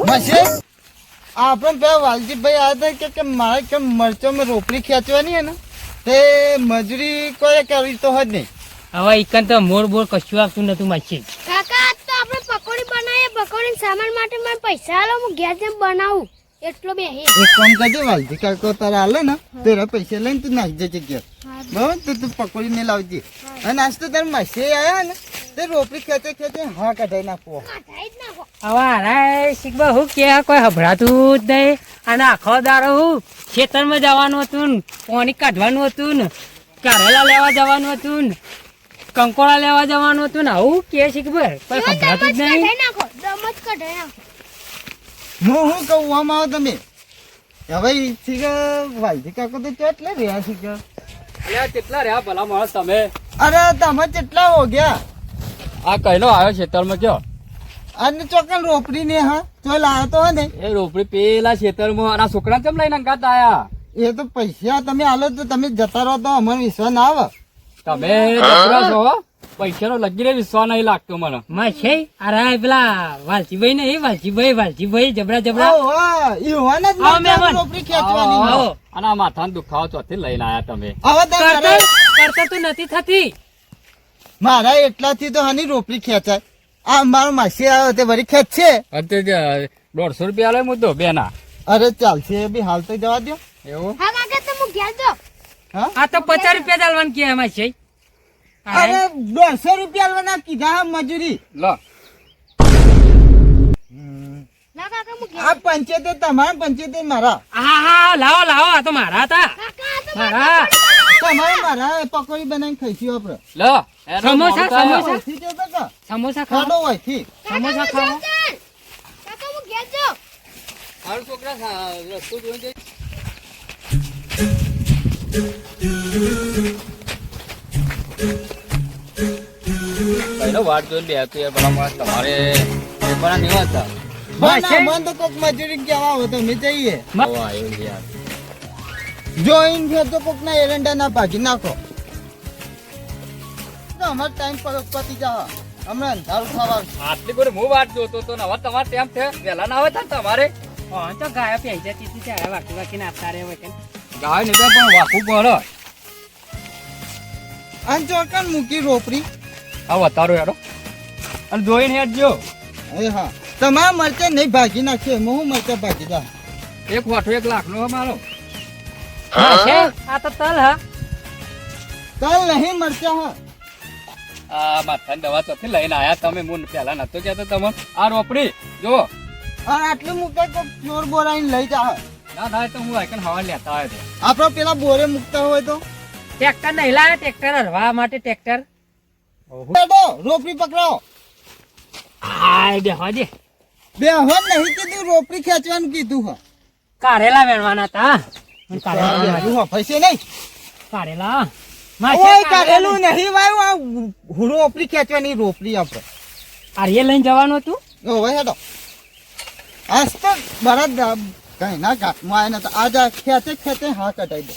મશે આપણે પેલા વાલજીભાઈ આવ્યા હતા કે મારે કેમ મરચોમાં રોપડી ખેંચવાની હે ને તે મજૂરી કોઈ કરવી તો જ નહીં. હવે ઈકન તો મોર બોર કશું આવતું નતું માછી. કાકા આજ તો આપણે પકોડી બનાવીએ. પકોડી સામાન માટે મને પૈસા આલો, હું ઘેર જઈને બનાવું. એટલો બે એક કામ કરજે વાલજી કાકો તારે હાલે ને તેરા પૈસા લઈને તું નાખી જજે ઘેર. બરાબર તો તું પકોડી ને લાવજે. અને આજ તો તારે મસે આવ્યા ને તે રોપડી ખેંચે ખેંચે હા કઢાઈ નાખવો. હવે અરે શીખવા હું કે કોઈ હભરાતું જ નહીં. અને આખો દારો હું ખેતરમાં જવાનું હતું ને પાણી કાઢવાનું હતું ને કારેલા લેવા જવાનું હતું ને કંકોડા લેવા જવાનું હતું ને આવું કે શીખબર કોઈ હભરાતું જ નહીં. હું કહું આમ આવો તમે હવે શીખર વાલજી કાકો તો કેટલા રહ્યા શીખર. કેટલા રહ્યા ભલા માણસ તમે? અરે તમે કેટલા હો ગયા? આ કહેલો આવ્યો ખેતરમાં કયો? અને ચોકન રોપડી ને હા તો લાવ્યો તો હે ને એ રોપડી પેલા ખેતરમાં અને આ છોકરા કેમ લઈને અંગાત આયા? એ તો પૈસા તમે આલો તો તમે જતા રહો તો અમને વિશ્વાસ ના આવે. તમે જબરા છો હો. પૈસાનો લગી રે વિશ્વાસ નહીં લાગતો મને. માછી અરે પેલા વાલજીભાઈ નહીં વાલજીભાઈ જબરા જબરા ઓહો ઈ હોને જ આવો મહેમાન. રોપડી ખેંચવાની હોય. આવો. અને આ માથાનો દુખાવો ચોથી લઈને આયા તમે. હવે તમે કરતા તો નથી થતી. મારા એટલાથી તો હની રોપડી ખેંચાય. આ મારો માસી આવ્યો તે વળી ખેંચશે. અત્યારે 150 રૂપિયા લે મુદ્દો બેના. અરે ચાલશે એ બી હાલ તો જવા દો. એવું? હા કાકા તો હું ઘેર જાઉં. હા આ તો 50 રૂપિયા ચાલવાનું કે માછી. અરે 200 રૂપિયા આલવાના કીધા હા મજૂરી. લો ના કાકા હું ઘેર. આ 75 તમારા 75 મારા. હા લાવો આ તો મારા હતા. કાકા આ તો મારા તમારે મારા પકોડી બનાવીને ખાઈશું આપણે. લો એનો સમોસા, મોડું થાય. સમોસા. અહીંથી જતો કા? સમોસા ખાવા ખાડો હોયથી. સમોસા ખાવા કાકા હું ઘેર જાઉં. હારું છોકરા રસ્તો જોઈ જાય. પહેલો વાટ જોઈને બે હતું યાર ભલા માણસ તમારે પેપરના નહીં હતા. બંધ કોક મજૂરી કેવા આવો તમે જઈએ. આવો આવ્યો છે યાર. જોઈન છે તો કોક ના એરંડા ના ભાજી નાખો. તો અમારો ટાઈમ પતી જાવ. હમણાં અંધારું થવા. આટલી બધી હું વાટ જોતો તો ને હવે તમારે તેમ છે વહેલા ના આવે થાય ને તમારે. હા તો ગાય પી જતી હતી ત્યારે વાકી ને આપતા રહે વખત. ગાય નહીં તો પણ વાકું પડે. અને ચોકન મૂકી રોપડી. આ વતારો યારો અને જોઈને હેડજો. એ હા તમારા મરચા નહીં ભાજી નાખશે. હું મરચા ભાજી દા. એક વાઠો 1 લાખનો મારો. આ તો તલ હા. તલ નહીં મરચા હા. આ માથાની દવા ચોથી લઈને આયા તમે. હું પહેલા નતો કહેતો તમને. આ રોપડી જો. અને આટલું મૂકે કોક ચોર બોરાઈને લઈ જા. ના તો હું આઈકન હવા લેતા આવ્યો હતો. આપડે પેલા બોરે મૂકતા હોય તો ટ્રેક્ટર નહીં લાવે. ટ્રેક્ટર હરવા માટે ટ્રેક્ટર. બેડો રોપડી પકડાવો. હાય બેહવા દે. બે હન નહીં કીધું રોપડી ખેંચવાનું કીધું હા. કારેલા વેણવાના હતા. પૈસે નહીં. કારેલા ઓય કાઢેલું નહીં વાયું. આ રોપડી ખેંચવાની રોપડી આપણે. આર્ય લઈને જવાનું હતું. ઓવે હેડો. આજ તો બરાદ કઈ ના ઘાટમાં આવ્યા નતા. આજ ખેંચે હા કટાઈ દે.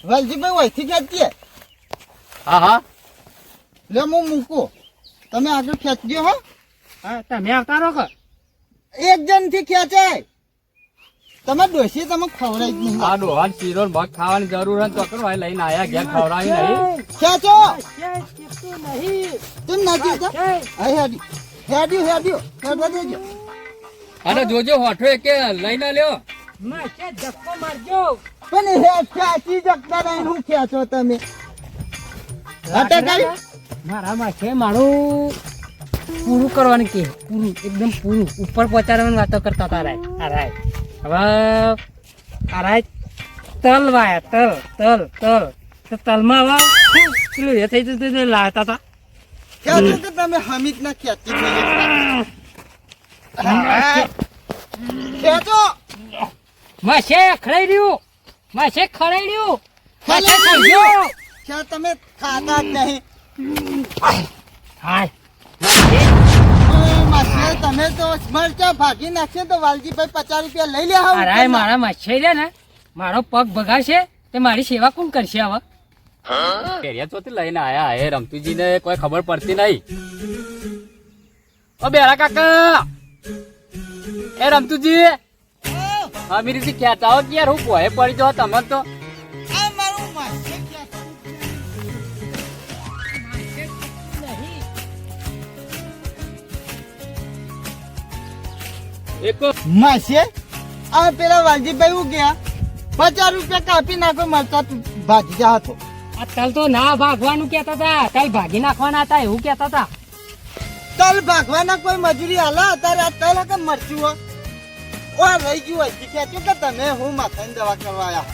વાલજીભાઈ વહીથી ખેંચીએ. હા લે હું મૂકું. તમે આગળ ખેંચજો હો. હા તમે આવતા રહો કે. એક જણ થી ખેંચાય. તમે ડોસી તમે ખવડાવી જ નહીં. આ ડોહાન શીરો ને ભાગ ખાવાની જરૂર હોય તો કરો લઈને આયા ઘેર ખવડાવી નહીં. ખેંચો. નહીં. તું નથી તો હેડ્યું હેડવા દેજો. અને જોજો હોઠો કે લઈને લ્યો. ધક્કો મારજો. પણ ખેંચી જગતા નહીં. હું ખેંચો તમે હટે મારામાં છે મારું પૂરું કરવાનું કે પૂરું એકદમ પૂરું ઉપર પહોંચાડવાની વાતો કરતા હતા. હવે આરાય તલ વાયા તલ તો તલમાં હવે પેલું એ થઈ જતું લાવતા હતા. ખેંચો તો તમે હમીત ના ખેંચી ખેંચો. માસે ખડાઈ રહ્યું. માસે ખડાઈ રહ્યું. માસે ખડાઈ ખડ્યો. ક્યાં તમે ખાતા જ નહીં. હાય માસી તમે તો મરચા ભાગી નાખશે તો વાલજીભાઈ 50 રૂપિયા લઈ લે. અરે મારા માસે છે ને મારો પગ બગાડશે તે મારી સેવા કોણ કરશે હવે. કેરિયા ચોથી લઈને આયા હે રમતુજી ને કોઈ ખબર પડતી નહીં. ઓ બેરા કાકા એ રમતુજી અમે રીતે કહેતા હો કે યાર હું પોહે પડી જાઓ તમે તો આ મારું માસે ક્યાં એક માસે આ પેલા વાલજીભાઈ હું ગયા 50 રૂપિયા કાપી નાખો મરચા ભાજી જા હતો આ તલ તો ના ભાગવાનું કેતા હતા, તલ ભાગી નાખવાના હતા એવું કેતા હતા. તલ ભાગવાના કોઈ મજૂરી હાલા અત્યારે આ તલ કે મરચું હો ઓ રહી ગયું હોય ખેંચ્યું કે તમે હું માથાની દવા કરવા આવ્યા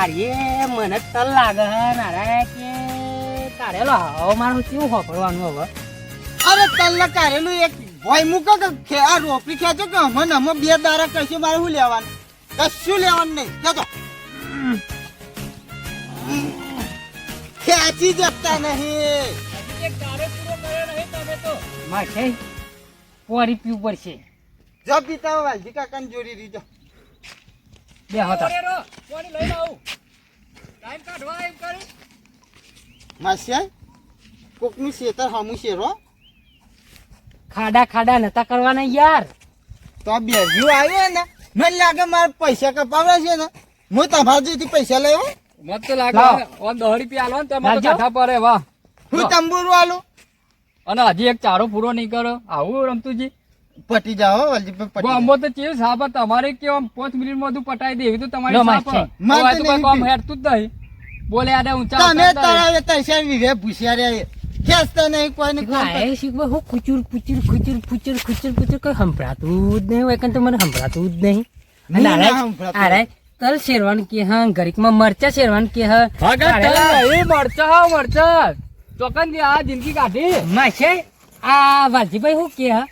અરે મને તલ લાગે હે નારા કે કાઢેલો હવે મારું કેવું હોપડવાનું હવે. અરે તલ ને કાઢેલું એક ભોય મૂકો કે આ રોપડી ખેંચો કે અમને અમે 2 દાડા કશું મારે શું લેવાનું કશું લેવાનું નહીં ખેંચો ખેંચી જતા નહીં માસે પોરી પીવું પડશે. જો પીતા વાલજી કાકાને જોડી દીધો બે હતા માસ્યા કોકનું શેતર હમું શેરો ખાડા ખાડા નતા કરવાના યાર. તો આ બેવ્યુ આવ્યો ને મને લાગે મારે પૈસા કપાવે છે ને હું તમારા જેથી પૈસા લેવો મત તો લાગે ઓન 10 રૂપિયા આલો ને તમે તો લાવજો. કાઠા પડે વાહ હું તંબુરું આલું અને હજી એક ચારો પૂરો નહીં કરો આવું રમતુજી પટી જાઓ વાલજીભાઈ પટી જાઓ. ગમો તો ચેવું સાબ તમારે કેમ 5 મિનિટમાં બધું પટાઈ દે એવી તો લો, તમારી માસ્ટર. સાપ મારે હોય તો તો કોઈ નહીં કામ પી. હેરતું જ નહીં બોલે આડે ઊંચા તમે ઉતરતા નહીં. તારા તૈસા વિવે ભૂસ્યા રહ્યા ખેંચતા નહીં કોઈને કોણ આ શીખવા હું કુચુર કુચુર કુચુર કુચુર કુચુર કુચુર કોઈ સંભળાતું જ નહીં હોય તો મને સંભળાતું જ નહીં. અને નહીં આરાય- સંભળાતું. આરાય તલ શેરવાનું કે હા ગરીકમાં મરચા શેરવાનું કે હા હા કે કાઢેલા. તલ નહીં, મરચાં હા, મરચાં. ચોકન થી આ જિંદગી કાઢી માસે આ વાલજીભાઈ હું કે હા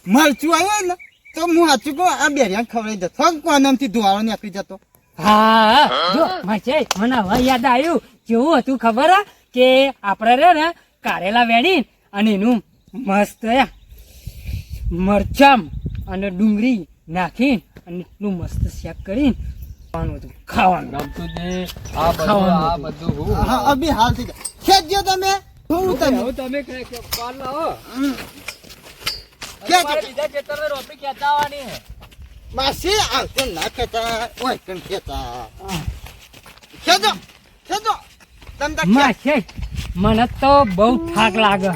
મરચું આવ્યો ને તો હું સાચું કહું આ બેરિયા ખવડાવી દે થોક કોનમથી ધુવાળો નીકળી જતો હા જો માસે મને હવે યાદ આવ્યું કેવું હતું ખબર હે કે આપણે રે ને કારેલા વેણી અને એનું મસ્ત મરચાં અને ડુંગળી નાખી અને એટલું મસ્ત શેક કરીને ખાવાનું હતું ખાવાનું. રમતુજી આ બધું ખાવાનું આ હતું. બધું હું હા અભી હાલ થઈ જાય ખેંચજો તમે હું તમે હવે તમે પાર લાવો ખેંચો. તમારે બીજા ખેતરમાં રોપડી ખેંચાવાની છે. માસી આવતો ના ખેંચા ઓય કણ ખેંચા ખેંચો ખેંચો તમ તાર ખેંચ. માસે મને તો બહુ થાક લાગે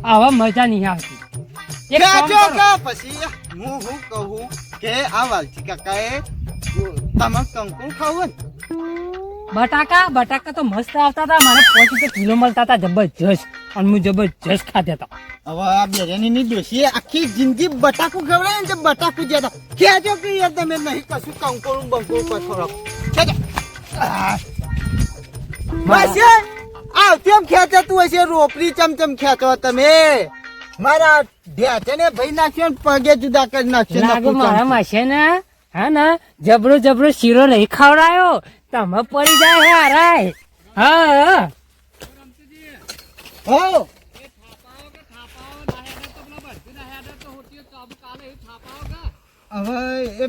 આવા મજા નહીં આવતી. એક કામ ખેંચો કરો. કા પછી હું કહું કે આ વાલજી કાકાએ તમારે કંકુ ખાવું ને બટાકા તો મસ્ત આવતા હતા મને 5 રૂપિયા કિલો મળતા હતા જબરજસ્ત અને હું જબરજસ્ત ખાતા હતા. હવે આ બિરયાનીની ડોશીએ આખી જિંદગી બટાકું ખવડાવે ને જે બટાકું જ્યાં ખેંચો કે યાર તમે નહીં કશું કંકોળું બંકોળું કોઈ ખવડાવો ખેંચો માસી આવતી એમ ખેંચાતું હશે રોપડી ચમચમ ખેંચો તમે મારા ઢેચને ભાઈ નાખ્યો ને પગે જુદા કરી નાખ્યો લાગે નકરું મારા ચમચમ. માસે ને હા ને જબરો શીરો નહીં ખવડાયો તમે પડી જાય હે હારાય. હા હો હવે એ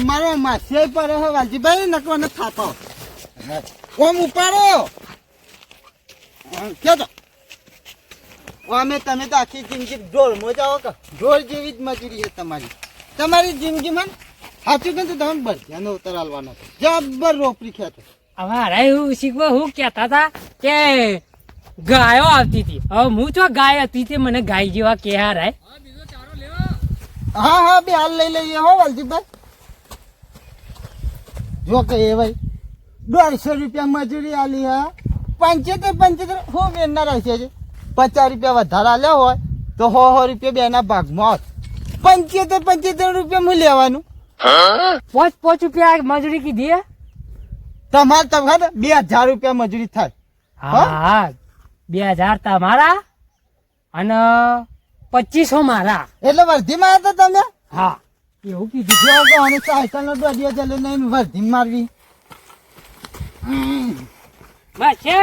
મારો માસી પડે હે વાલજીભાઈ નકવાને થાપાવ ઓમ ઉપાડો કેતો અમે તમે તો આખી જિંદગી ઢોળમાં જાઓ કે ઢોળ જેવી જ મજૂરી છે તમારી જિંદગીમાં સાચું કહું તો તમે બધાનો ઉતર હાલવાનો જબર રોપડી ખેંચો હવે હારાય એવું શીખવા હું કહેતા હતા કે ગાયો આવતી હતી. હવે હું જો ગાય હતી તે મને ગાય જેવા કે હારાય. હા બે હાલ લઈ લઈએ હો વાલજીભાઈ જો કે એ ભાઈ 150 રૂપિયા મજૂરી આલી હા 75 હું બેનના રહેશે છે 50 રૂપિયા વધારે આલ્યા હોય તો 100 રૂપિયા બેના ભાગમાં આવત 75 રૂપિયા હું લેવાનું 5 રૂપિયા મજૂરી કીધી હે? તમારે તમારે 2000 રૂપિયા મજૂરી થાય હા 2000 તમારા અને 2500 મારા. એટલે વર્ધીમાં આવ્યા હતા તમે હા એવું કીધું. જો કે આને સાયકલનો દોડિયો ચાલે નહીં વર્ધી મારવી બસ છે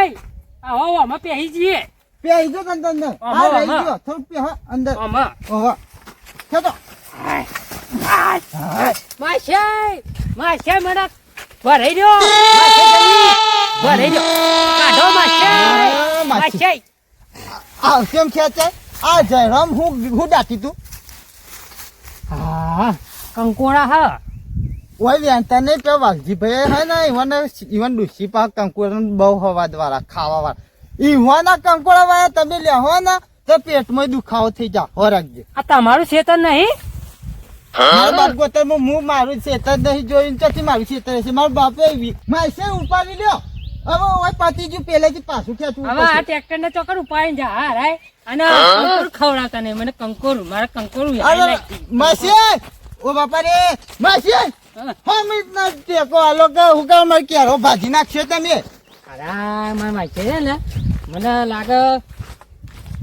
આવો અમે પહેરી જઈએ પેઈ જો તને અંદર આમાં, હા રહી આમાં. ગયો થોડું પે હા અંદર અમે ઓહો ખેતો માસે મને ભરાઈ દો માસે જલ્દી ભરાઈ દો કાઢો માસે માસે આ કેમ ખેંચાય આ જયરામ હું દાટી તું હા કંકોડા હા ઓય વેંતા નહીં પે વાલજીભાઈ હે ને ઈવન ડુસી પાક કંકોડા બહુ હવા દ્વારા ખાવા વાળા ઈવાના કંકોડા વાળા તમે લેહો ને તો પેટમાં દુખાવો થઈ જા હો રાખજે. આ તમારું ખેતર નહીં મારા બાપ ગોતરમાં હું મારું ખેતર નહીં જોયું નથી મારું ખેતર છે મારા બાપે માસે ઉપાડી લ્યો હવે ઓય પતિ ગયું પહેલેથી પાછું ખેંચવું હવે આ પડશે. ટ્રેક્ટર ને ચોકર ઉપાડીને જા હા રાય અને કંકોરું ખવડાવતા નહીં મને કંકોરું મારા કંકોરું યાદ અરે નાખી. માસી ઓ બાપા રે માસી હા. હમ ના ટેકો આલો કે હું કામ મારે ક્યારો ભાજી નાખશો તમે અરે મારા માઈકે છે ને મને લાગે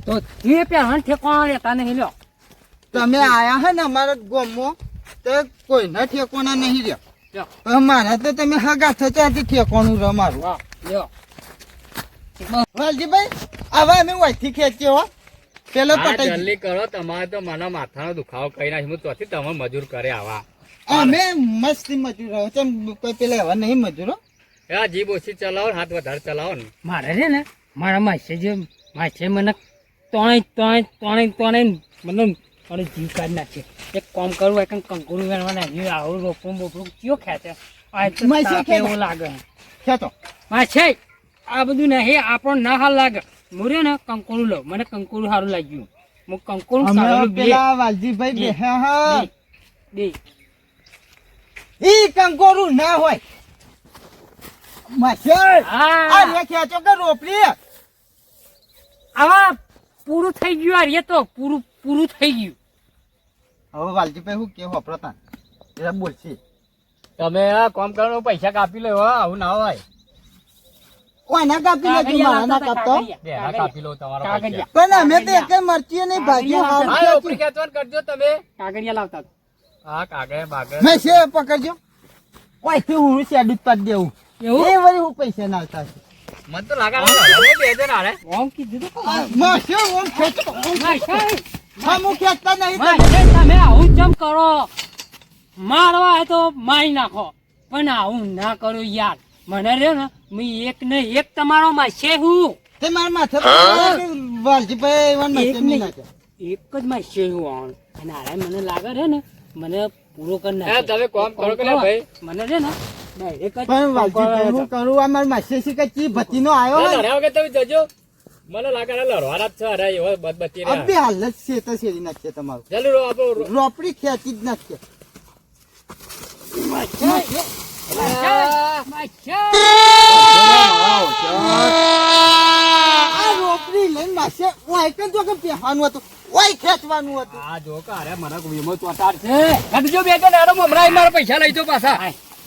તો તે પહેરવાનું ઠેકાણા રહેતા નહીં લ્યો તમે આયા હે ને અમારા ગામમાં તો કોઈના ઠેકોના નહીં રહ્યો લ્યો હવે મારા તો તમે હગા થતા ઠેકોનું રહો મારું વાહ લ્યો વાલજીભાઈ હવે અમે વહીથી ખેંચીએ હો પેલો હા, પટાઈ જલ્દી કરો તમારે તો મને માથાનો દુખાવો કરી નાખી હું ચોથી તમે મજૂર કરે આવા અમે મસ્તી મજૂર રહો છે કોઈ પેલા એવા નહીં મજૂરો હા જીભ ઓછી ચલાવો ને હાથ વધારે ચલાવો ને મારે છે ને મારા માસે મને તોણે મને મને જીવ કાઢી નાખે એક કામ કરવું એક કંકુરું વેણવા નાખ્યું આવું રોપડું બોપડું કયો ખેંચે આ તો માસે તાપ ખેંચે. એવું લાગે ખેંચો માસે આ બધું નહીં આપણો ના હાલ લાગે મુરે ને કંકુરું લો મને કંકુરું સારું લાગ્યું હું કંકુરું અમે સારું બે પેલા વાલજીભાઈ બે. બે હા બે ઈ કંકોરું ના હોય માસ્ટર આ હા રે ખેંચો કે રોપડી આવા પૂરું થઈ ગયું યાર એ તો પૂરું થઈ ગયું હવે વાલજીભાઈ હું કે હોપરતા જરા બોલશે તમે આ કામ કરો પૈસા કાપી લો હો, આવું ના હોય કોના કાપી લેજો મારા ના કાપતો બેના કાપી લો તમારો કાગળિયા. પૈસા. પણ અમે તો એક મરચી નહીં ભાજી હારું હા ખેંચ્યું. ઉપરી ખેંચવાનું કરજો તમે કાગળિયા લાવતા હતા. હા કાગળ બાગળ મેં છે પકડજો ઓય થી હું શેડું જ પાડી દેવું એવું એ વળી હું પૈસા ના આવતા છે મને તો લાગે હવે બે જણ હારે ઓમ કીધું તો કોણ? માસ્ટર ઓમ ખેંચો માસે, હા હું ખેંચતા નહીં માસે, તમે આવું ચમ કરો મારવા હોય તો મારી નાખો પણ આવું ના કરો યાર મને રે ને મેં એક ને એક તમારો માસે હું તે મારા માથે પર વાલજીભાઈ એવા એક મરચી નહીં નહીં નાખ્યા. એક જ માસે હું આવું અને આરે મને લાગે છે ને મને પૂરો કરી હા, તમે કામ કરો કે ના ભાઈ? મને છે ને direct જ પણ વાલજીભાઈ હું કરું આ મારા માસી શી કે ચી ભતીનો આવ્યો હોય લડ્યા વગર તમે જજો મને લાગે આ લડવાના જ છે અરે એવો બદબત્તી રહ્યા. અબે હાલ જ છે તો શેરી નાખીએ તમારું જલ્દી રો આપો રોપડી ખેંચી જ નાખીએ આ રોપડી લઈને માસે ઓય કે જો કે પહેવાનું હતું ઓય ખેંચવાનું હતું આ જો કે અરે મને વીમો ચોટાડ છે કદજો બે જણ આરો મમરાઈ મારા પૈસા લઈ જો પાછા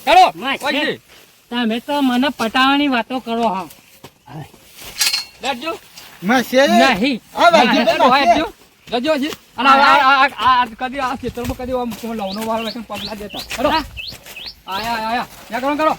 હેલો માસે, તમે તો મને પટાવાની વાતો કરો હા લેટજો માસે નહીં આ વાલજીભાઈ માસે જજો જી અને આ કદી આ ખેતરમાં કદી આમ લવનો વાળો લખીને પગલા દેતા હેલો આયા આયા યા કરો કરો